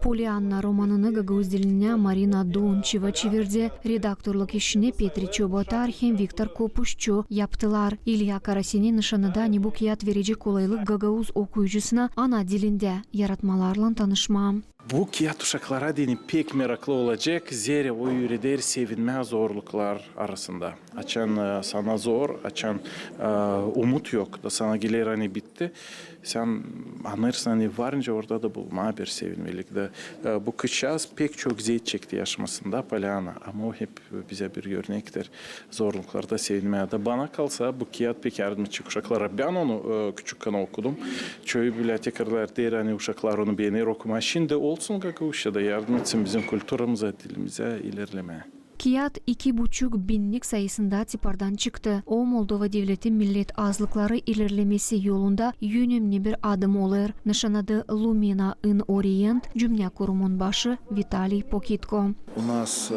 Pollyanna romanını gagavuz diline Marina Doncheva çevirdi. Redaktorluk işini Petri Çobotar hem Viktor Kopuşçu yaptılar. İlya Karasi'nin nişanında nibukiyat verici kolaylık gagavuz okuyucusuna ana dilinde yaratmalarla tanışma. Bu kiyat uşaklara deni pek meraklı olacak. Zira o yürüder sevinme zorluklar arasında. Açan sana zor, açan umut yok da sana gelir hani bitti. Sen anlarsın hani varınca orada da bulma bir sevinmelik de. Bu kışaz pek çok zeyt çekti yaşamasında Pollyanna. Ama o hep bize bir örnektir. Zorluklarda sevinmeye de. Bana kalsa bu kiyat pek yardımcı uşaklara. Ben onu küçükken okudum. Köy bibliotekarlar der hani uşaklar onu beğenir okuma. Şimdi olsun Gagavuzca da yardım etsin bizim kültürümüze, dilimize ilerlemeye. Kiyat 2,5 binlik sayısında Tipar'dan çıktı. O Moldova Devleti millet azlıkları ilerlemesi yolunda önemli bir adım olur. Nişanadı Lumina in Orient cümle kurumun başı Vitaliy Pokitko. У нас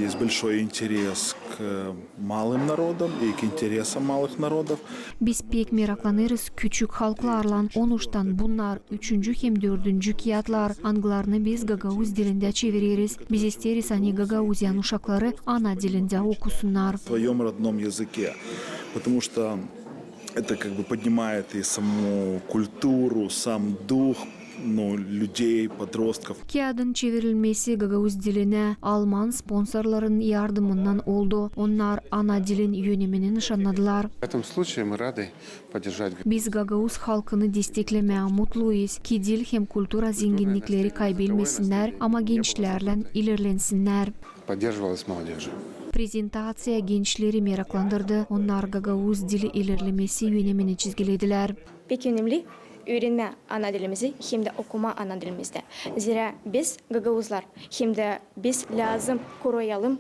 есть большой интерес к малым народам и к интересам малых народов. Biz pek meraklanırız küçük halklarla. Onuştan bunlar 3. hem 4. kiyatlar. Anglarını biz Gagavuz dilinde çeviririz. Biz isteriz hani Gagavuzyan uşakları ana dilinde okusunlar. В своем родном языке, потому что это как бы поднимает и саму культуру, сам дух людей, подростков. Kağıdın çevrilmesi Gagavuz diline Alman sponsorların yardımından oldu. Onlar ana dilin önemini nişanladılar. В этом случае мы рады поддержать. Biz Gagavuz halkını desteklemeye mutluyuz ki dil hem kultura zenginlikleri kaybetmesinler ama gençlerle ilerlensinler. Поддерживалась молодежью. Prezentatsiya gençleri meraklandırdı. Onlar Gagavuz dili ilerlemesi önemini çizgilediler. Pek önemli öğrenme ana dilimizi hem de okuma ana dilimizde. Zira biz Gagavuzlar hem de biz lazım koruyalım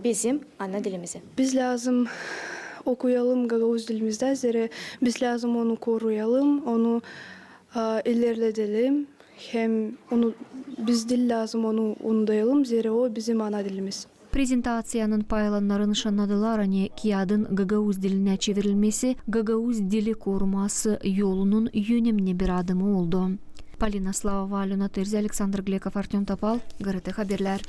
bizim ana dilimizi. Biz lazım okuyalım Gagavuz dilimizde. Zira biz lazım onu koruyalım, onu ilerletelim. Hem onu biz dil lazım onu unutmayalım. Zira o bizim ana dilimiz. Prezentatsiyanın paylanları nişanladılar hani kağıdın Gagavuz diline çevrilmesi Gagavuz dili koruması yolunun önemli bir adımı oldu. Polina Slava, Alena Terzi, Aleksandr Glekov, Artyom Topal, GRT Haberler.